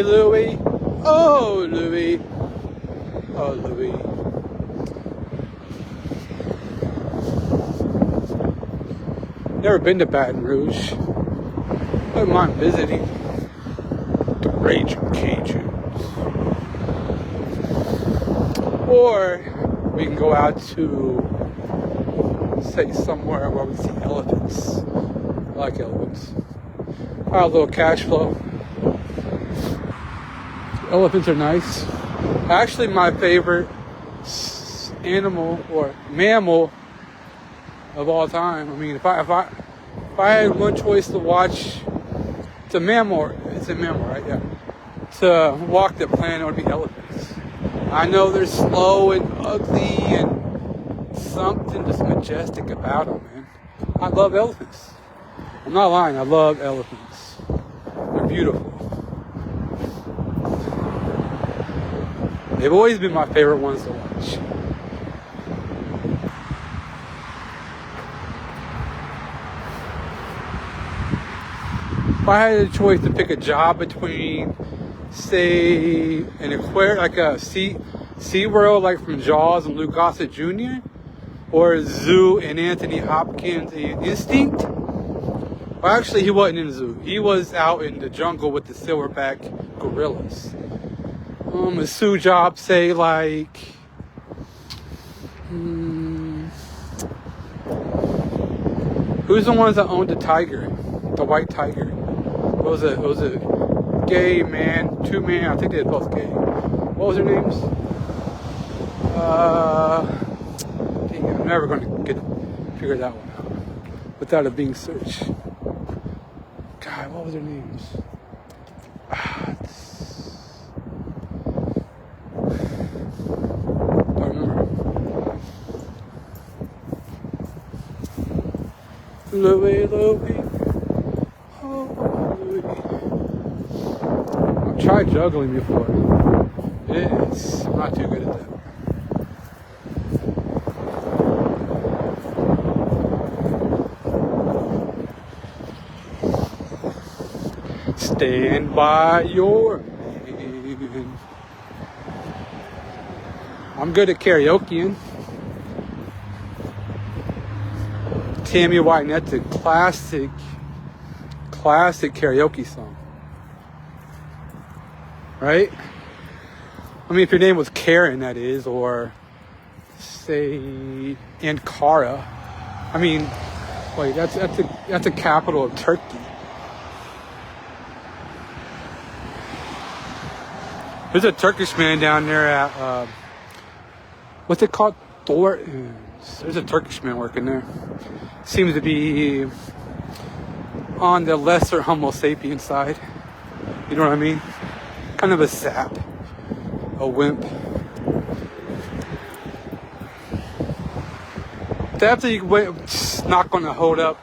Hey, Louie. Oh, Louie. Oh, Louie. Never been to Baton Rouge. Wouldn't mind visiting. The Raging Cajuns. Or we can go out to, say, somewhere where we see elephants. I like elephants. A little cash flow. Elephants are nice. Actually, my favorite animal or mammal of all time. I mean, if I had one choice to watch, it's a mammal, right? Yeah. To walk the planet, it would be elephants. I know they're slow and ugly and something just majestic about them, man. I love elephants. I'm not lying. I love elephants. They're beautiful. They've always been my favorite ones to watch. If I had a choice to pick a job between, say, an aquarium, like a SeaWorld, like from Jaws and Luke Gossett Jr., or a zoo and Anthony Hopkins in Instinct. Well, actually, he wasn't in the zoo. He was out in the jungle with the silverback gorillas. A zoo job, say, like... who's the ones that owned the tiger? The white tiger. It was a gay man, two men. I think they were both gay. What was their names? Dang it, I'm never going to figure that one out without it being searched. God, what was their names? Don't remember. Louie, Louie. Oh, Louie. I've tried juggling before. I'm not too good at that. Stand by your man. I'm good at karaokeing. Tammy Wynette's a classic karaoke song. Right? I mean, if your name was Karen, that is, or say Ankara. I mean, wait, that's a capital of Turkey. There's a Turkish man down there at what's it called? Thornton's. There's a Turkish man working there. Seems to be on the lesser Homo sapien side. You know what I mean? Kind of a sap. A wimp. Definitely not going to hold up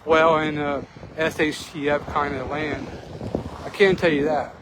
well in a SHTF kind of land. I can't tell you that.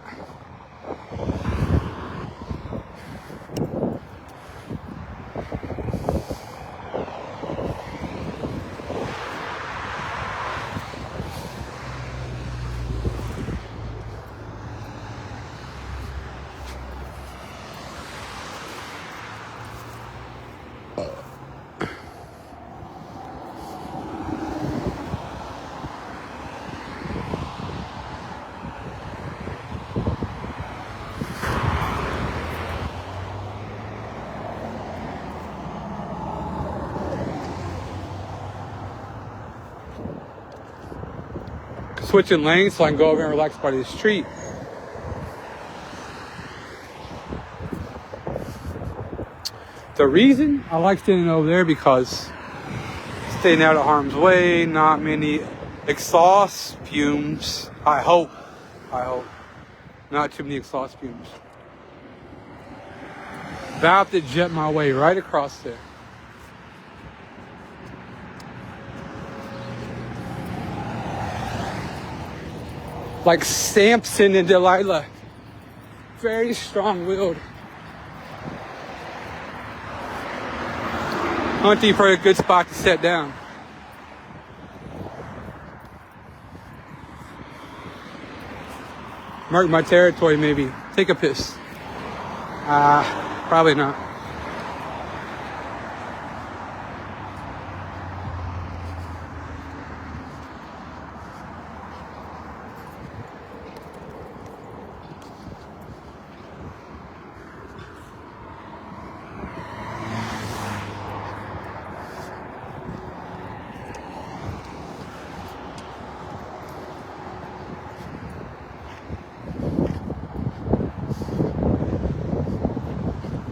Switching lanes so I can go over and relax by the street. The reason I like standing over there because staying out of harm's way, not many exhaust fumes. I hope. Not too many exhaust fumes. About to jet my way right across there. Like Samson and Delilah. Very strong-willed. Hunting for a good spot to sit down. Mark my territory, maybe. Take a piss. Probably not.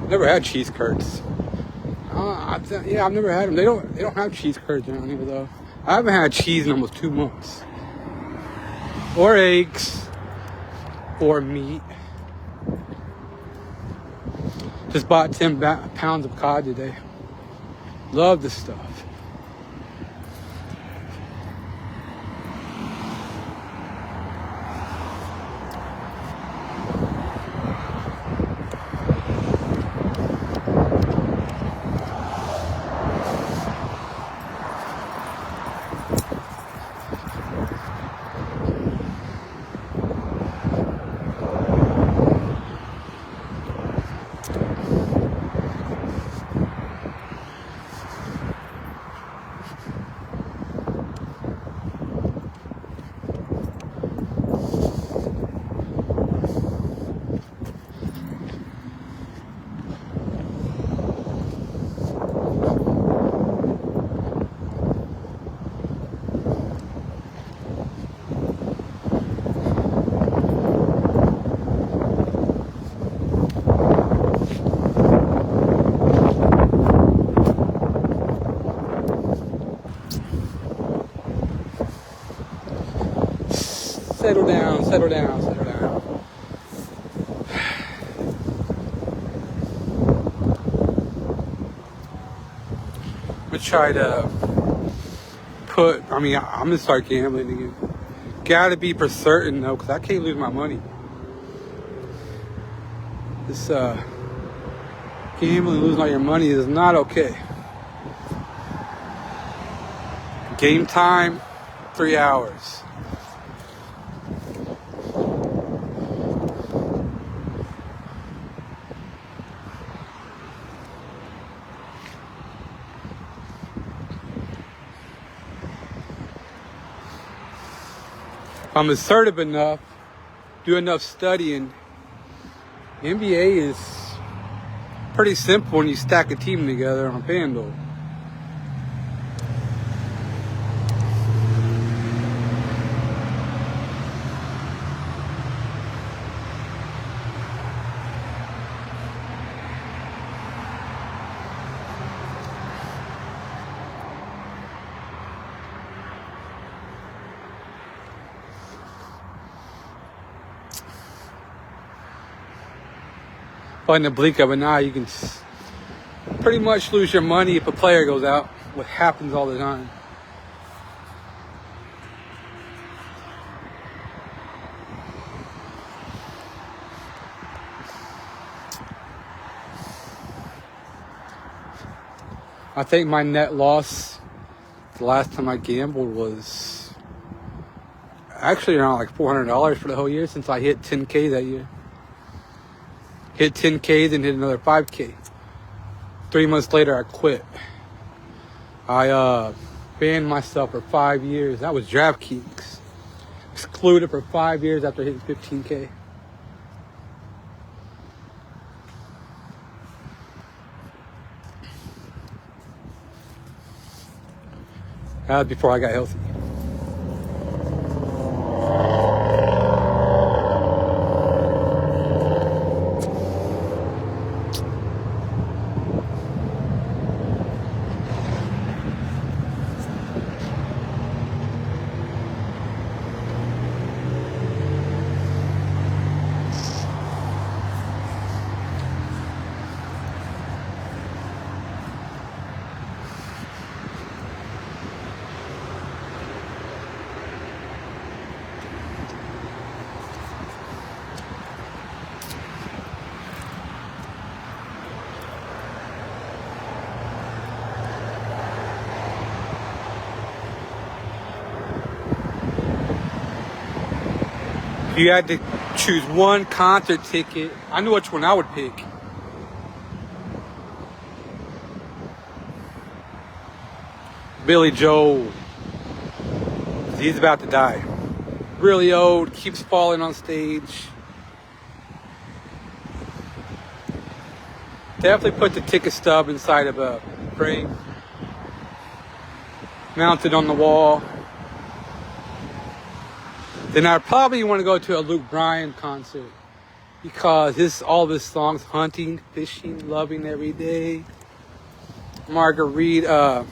Never had cheese curds. Yeah, I've never had them. They don't have cheese curds around here though. I haven't had cheese in almost 2 months. Or eggs. Or meat. Just bought 10 pounds of cod today. Love this stuff. Settle down, settle down, settle down. I'm gonna try to I'm gonna start gambling again. Gotta be for certain though, because I can't lose my money. This gambling, losing all your money is not okay. Game time, 3 hours. If I'm assertive enough, do enough studying, NBA is pretty simple when you stack a team together on FanDuel. But in the blink of an eye, you can pretty much lose your money if a player goes out, what happens all the time. I think my net loss the last time I gambled was actually around like $400 for the whole year since I hit 10K that year. Hit 10K, then hit another 5K. 3 months later, I quit. I banned myself for 5 years. That was DraftKings. Excluded for 5 years after hitting 15K. That was before I got healthy. If you had to choose one concert ticket. I knew which one I would pick. Billy Joel. He's about to die. Really old, keeps falling on stage. Definitely put the ticket stub inside of a frame. Mounted on the wall. Then I probably want to go to a Luke Bryan concert. Because all of his songs, hunting, fishing, loving every day. Margarita.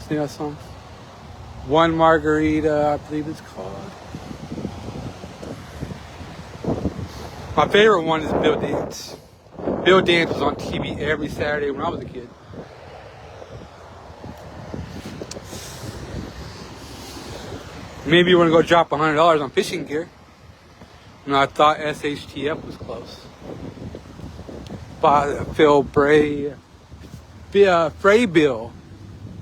See that song? One Margarita, I believe it's called. My favorite one is Bill Dance. Bill Dance was on TV every Saturday when I was a kid. Maybe you want to go drop $100 on fishing gear. And I thought SHTF was close. Phil Bray, Frey Bill,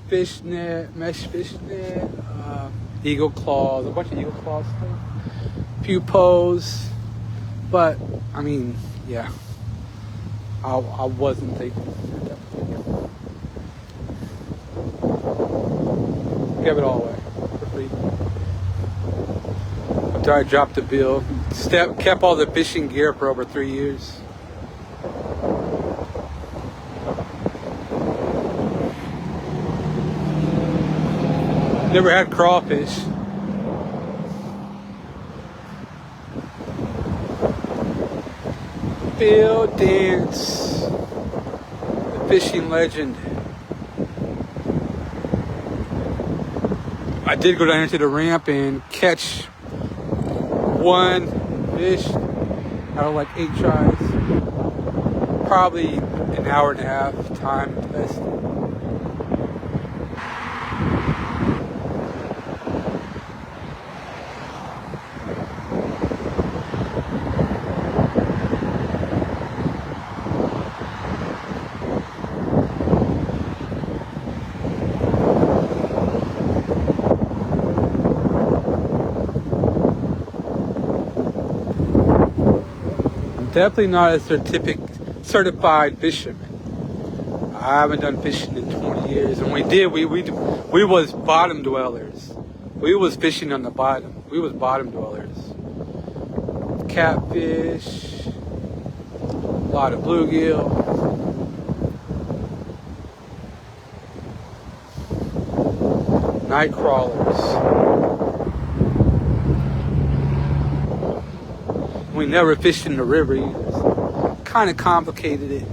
fishnet, mesh fishnet, eagle claws, a bunch of eagle claws stuff, pupos. But I mean, yeah, I wasn't thinking at that point. Give it all away for free. After I dropped the bill, kept all the fishing gear for over 3 years. Never had crawfish. Bill Dance, the fishing legend. I did go down into the ramp and catch one fish out of like 8 tries. Probably an hour and a half time test. Definitely not a certified fisherman. I haven't done fishing in 20 years, and we did. We was bottom dwellers. We was fishing on the bottom. We was bottom dwellers. Catfish, a lot of bluegill. Night crawlers. We never fished in the river either. Kind of complicated it.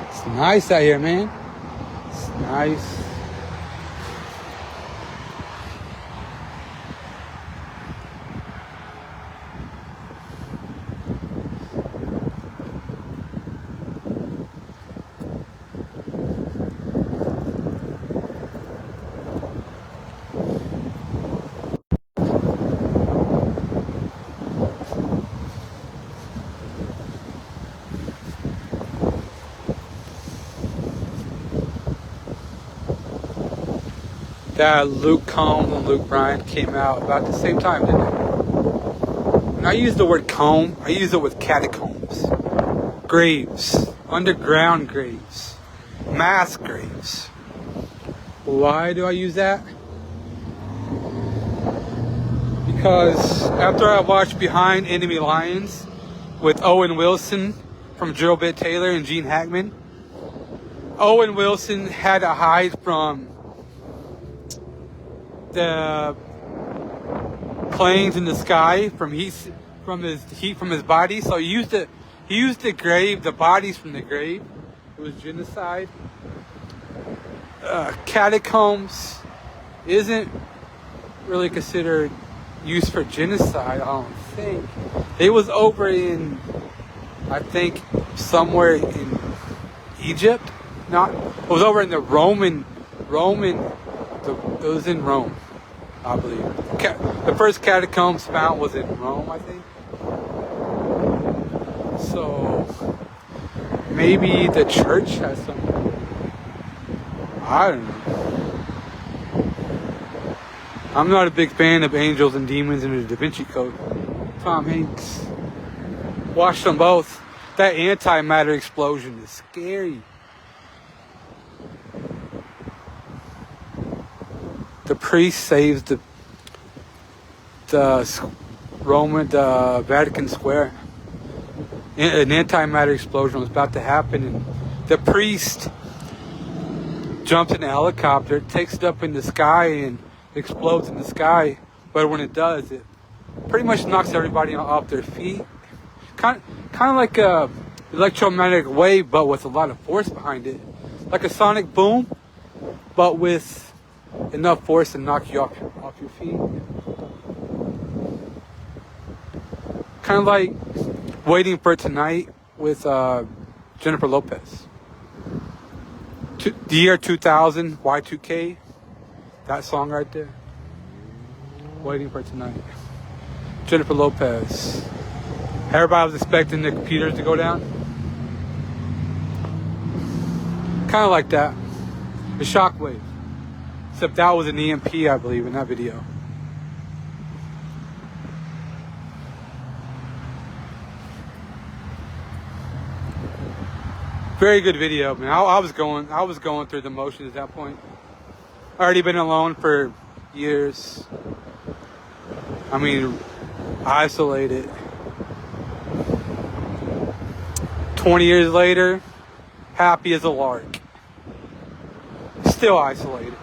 It's nice out here, man. It's nice. That Luke Combs and Luke Bryan came out about the same time, didn't they? When I use the word comb, I use it with catacombs, graves, underground graves, mass graves. Why do I use that? Because after I watched Behind Enemy Lines with Owen Wilson from Gerald Bit Taylor and Gene Hackman, Owen Wilson had to hide from the planes in the sky from from his heat from his body. So he used the bodies from the grave. It was genocide. Catacombs isn't really considered used for genocide, I don't think. It was over in, I think, somewhere in Egypt. It was over in the it was in Rome, I believe. The first catacombs found was in Rome, I think. So maybe the church has some. I don't know. I'm not a big fan of angels and demons and the Da Vinci Code. Tom Hanks. Watched them both. That antimatter explosion is scary. The priest saves the Vatican Square. An antimatter explosion was about to happen, and the priest jumps in a helicopter, takes it up in the sky, and explodes in the sky. But when it does, it pretty much knocks everybody off their feet. Kind of like a electromagnetic wave, but with a lot of force behind it, like a sonic boom, but with enough force to knock you off your feet. Kind of like Waiting for Tonight with Jennifer Lopez. The year 2000, Y2K, that song right there. Waiting for Tonight. Jennifer Lopez. Everybody was expecting the computers to go down. Kind of like that. The shockwave. Except that was an EMP, I believe, in that video. Very good video, man. I was going through the motions at that point. Already been alone for years. I mean, isolated. 20 years later, happy as a lark. Still isolated.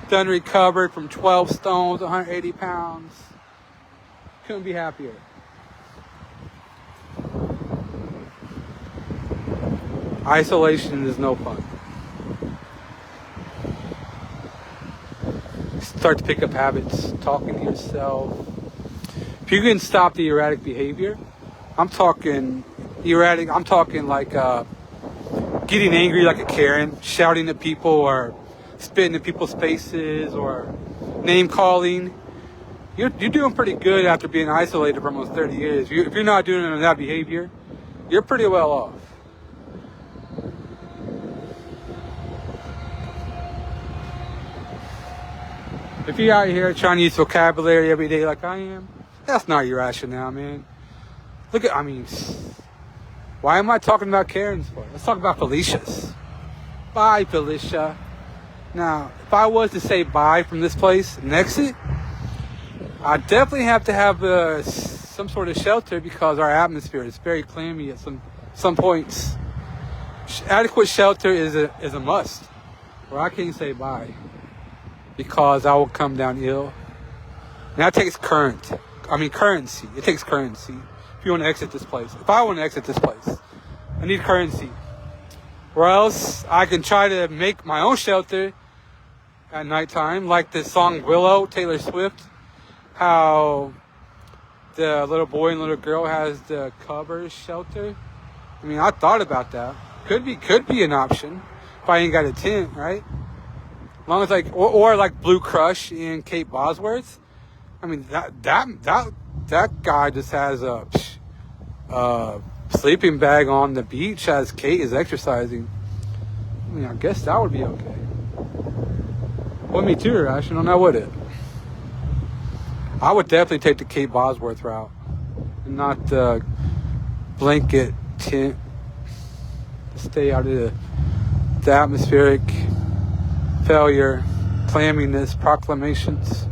Done recovered from 12 stones, 180 pounds. Couldn't be happier. Isolation is no fun. Start to pick up habits, talking to yourself. If you can stop the erratic behavior, I'm talking like getting angry like a Karen, shouting at people or spitting in people's faces or name calling. You're doing pretty good after being isolated for almost 30 years. If you're not doing that behavior, you're pretty well off. If you're out here trying to use vocabulary every day like I am, that's not your rationale, man. Why am I talking about Karens for? Let's talk about Felicia's. Bye, Felicia. Now, if I was to say bye from this place and exit, I definitely have to have some sort of shelter because our atmosphere is very clammy at some points. Adequate shelter is a must, or I can't say bye because I will come down ill. And that takes currency. It takes currency if you want to exit this place. If I want to exit this place, I need currency. Or else I can try to make my own shelter at nighttime, like the song Willow, Taylor Swift. How the little boy and little girl has the cover shelter. I mean, I thought about that. Could be an option if I ain't got a tent, right? As long as or like Blue Crush in Cape Bosworth. I mean, that guy just has a sleeping bag on the beach as Kate is exercising. I mean, I guess that would be okay. Wouldn't be too irrational, now would it? I would definitely take the Cape Bosworth route and not the blanket tent. Stay out of the atmospheric failure, clamminess, proclamations.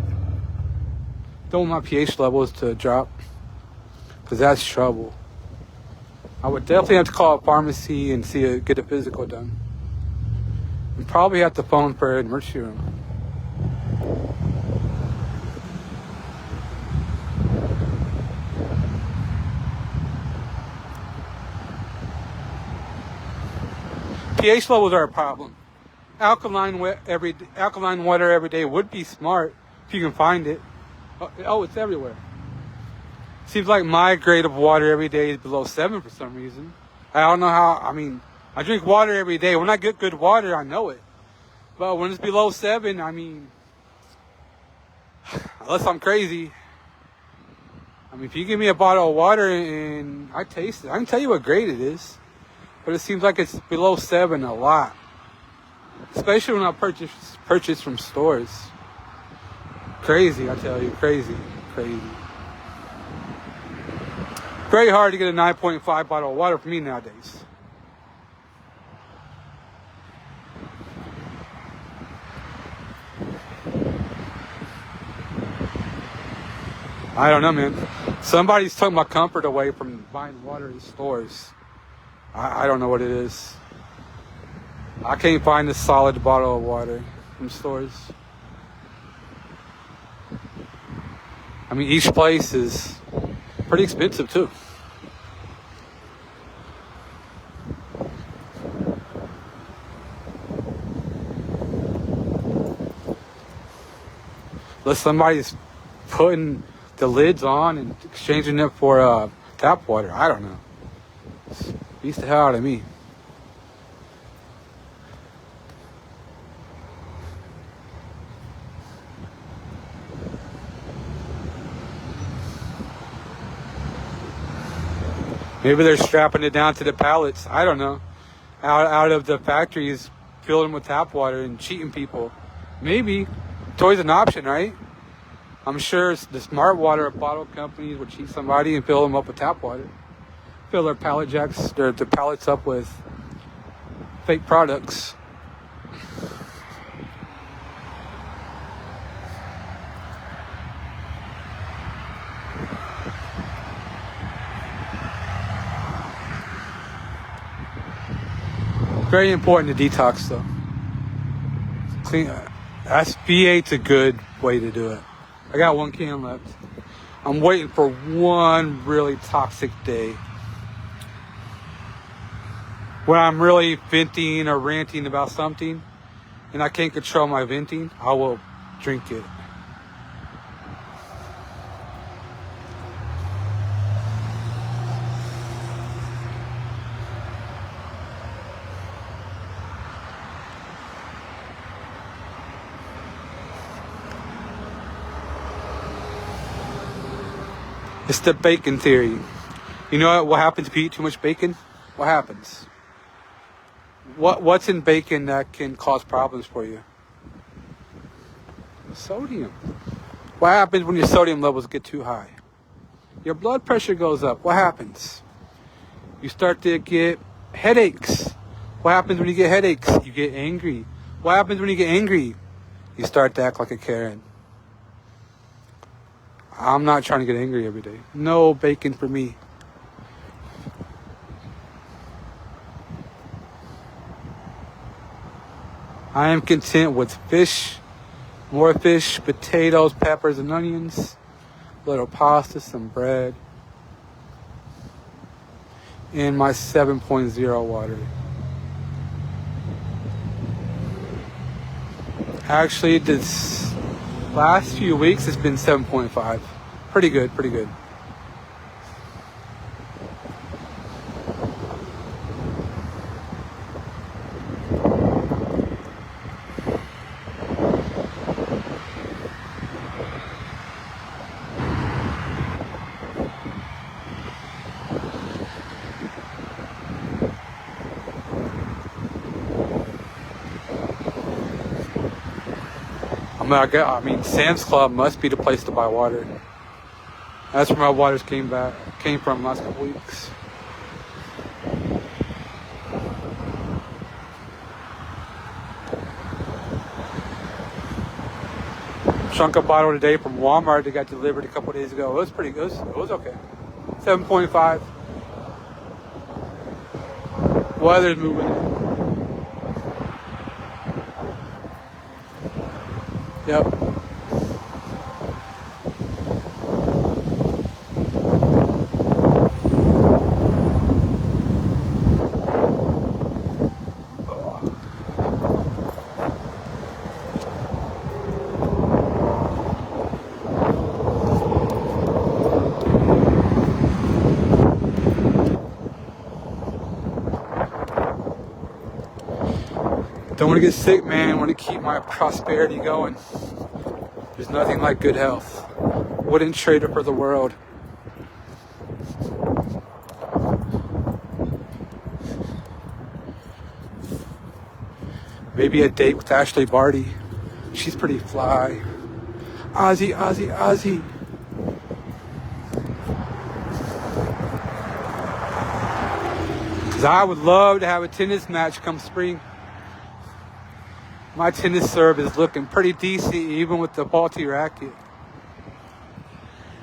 Don't want my pH levels to drop because that's trouble. I would definitely have to call a pharmacy and get a physical done. And probably have to phone for an emergency room. pH levels are a problem. Alkaline water every day would be smart if you can find it. Oh, it's everywhere. Seems like my grade of water every day is below 7 for some reason. I don't know how. I mean, I drink water every day. When I get good water, I know it. But when it's below 7, I mean, unless I'm crazy. I mean, if you give me a bottle of water and I taste it, I can tell you what grade it is. But it seems like it's below 7 a lot. Especially when I purchase from stores. Crazy, I tell you. Crazy. Very hard to get a 9.5 bottle of water for me nowadays. I don't know, man. Somebody's took my comfort away from buying water in stores. I don't know what it is. I can't find a solid bottle of water from stores. I mean, each place is pretty expensive too. Unless somebody's putting the lids on and exchanging it for tap water. I don't know. It beats the hell out of me. Maybe they're strapping it down to the pallets. I don't know. Out of the factories, filling them with tap water and cheating people. Maybe. It's always an option, right? I'm sure the smart water bottle companies would cheat somebody and fill them up with tap water. Fill their pallet jacks, their pallets up with fake products. Very important to detox, though. Clean. SB8's a good way to do it. I got 1 can left. I'm waiting for one really toxic day when I'm really venting or ranting about something and I can't control my venting. I will drink it. It's the bacon theory. You know what happens if you eat too much bacon? What happens? What's in bacon that can cause problems for you? Sodium. What happens when your sodium levels get too high? Your blood pressure goes up. What happens? You start to get headaches. What happens when you get headaches? You get angry. What happens when you get angry? You start to act like a Karen. I'm not trying to get angry every day. No bacon for me. I am content with fish, more fish, potatoes, peppers, and onions, a little pasta, some bread, and my 7.0 water. Actually, this last few weeks it's been 7.5. Pretty good. I mean, Sam's Club must be the place to buy water. That's where my waters came from last couple weeks. Shrunk a bottle today from Walmart that got delivered a couple days ago. It was pretty good. It was okay. 7.5. Weather's moving in. Yep. want to get sick, man. I want to keep my prosperity going. There's nothing like good health. Wouldn't trade it for the world. Maybe a date with Ashley Barty. She's pretty fly. Ozzy, Ozzy, Ozzy. Cause I would love to have a tennis match come spring. My tennis serve is looking pretty decent even with the faulty racket.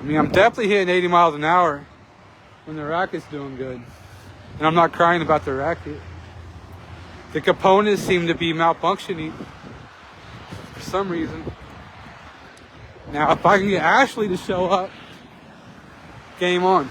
I mean, I'm definitely hitting 80 miles an hour when the racket's doing good. And I'm not crying about the racket. The components seem to be malfunctioning for some reason. Now, if I can get Ashley to show up, game on.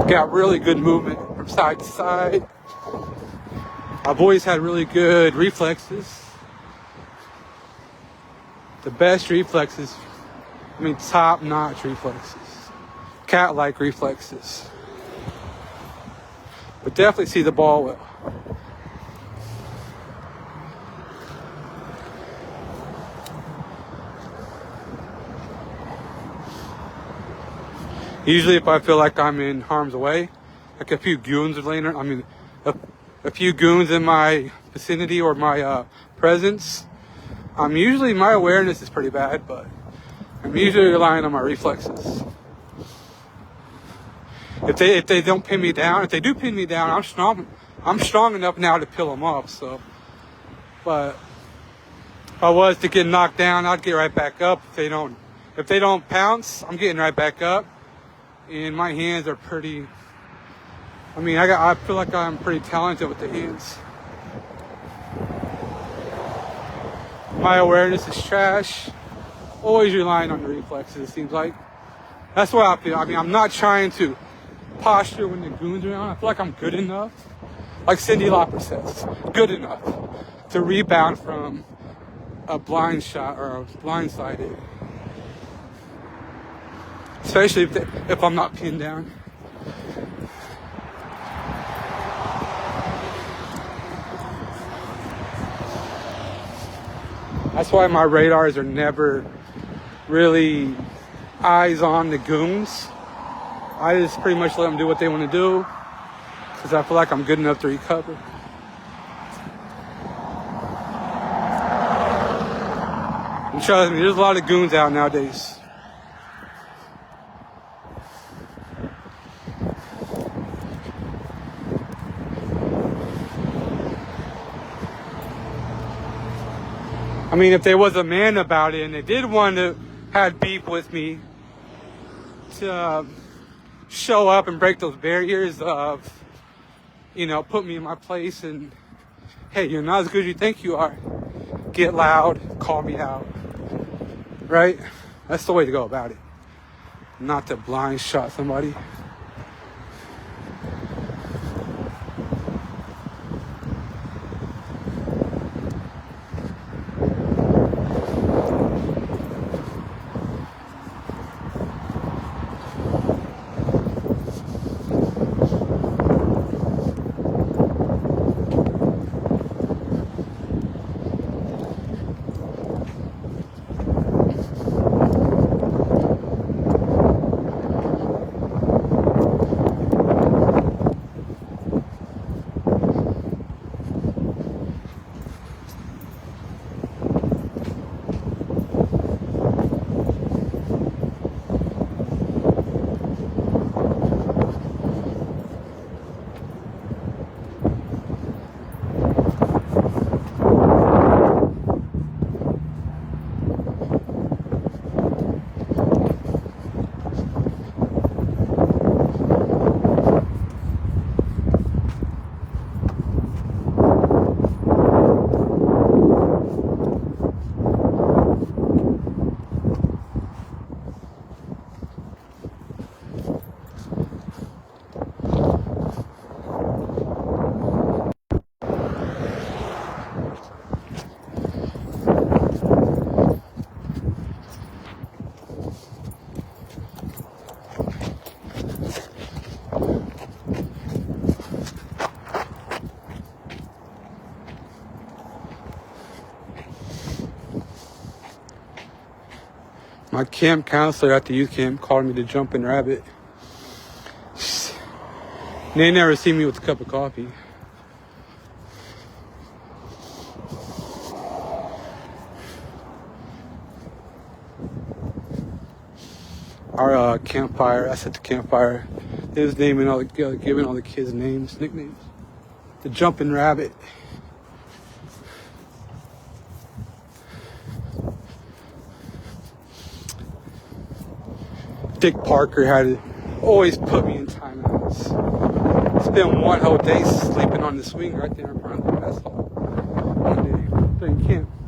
Got really good movement from side to side. I've always had really good reflexes. The best reflexes, I mean top-notch reflexes. Cat-like reflexes. But definitely see the ball well. Usually if I feel like I'm in harm's way, like a few goons are laying around, I mean, a few goons in my vicinity or my presence, usually my awareness is pretty bad, but I'm usually relying on my reflexes. If they don't pin me down, if they do pin me down, I'm strong enough now to peel them off. So, but if I was to get knocked down, I'd get right back up. If they don't pounce, I'm getting right back up. And my hands are pretty. I mean, I feel like I'm pretty talented with the hands. My awareness is trash. Always relying on the reflexes, it seems like. That's what I feel. I mean, I'm not trying to posture when the goons are around. I feel like I'm good enough. Like Cyndi Lauper says, good enough to rebound from a blind shot or a blindsided. Especially if I'm not pinned down. That's why my radars are never really eyes on the goons. I just pretty much let them do what they want to do because I feel like I'm good enough to recover. And trust me, there's a lot of goons out nowadays. I mean, if there was a man about it and they did want to have beef with me to show up and break those barriers of, put me in my place and, hey, you're not as good as you think you are. Get loud, call me out, right? That's the way to go about it. Not to blind shot somebody. My camp counselor at the youth camp called me the jumping rabbit. They never see me with a cup of coffee. Our campfire, I said the campfire, they was naming all the, giving all the kids names, nicknames. The jumping rabbit. Dick Parker had to always put me in timeouts. Spent one whole day sleeping on the swing right there in front of the mess hall. One day, playing camp.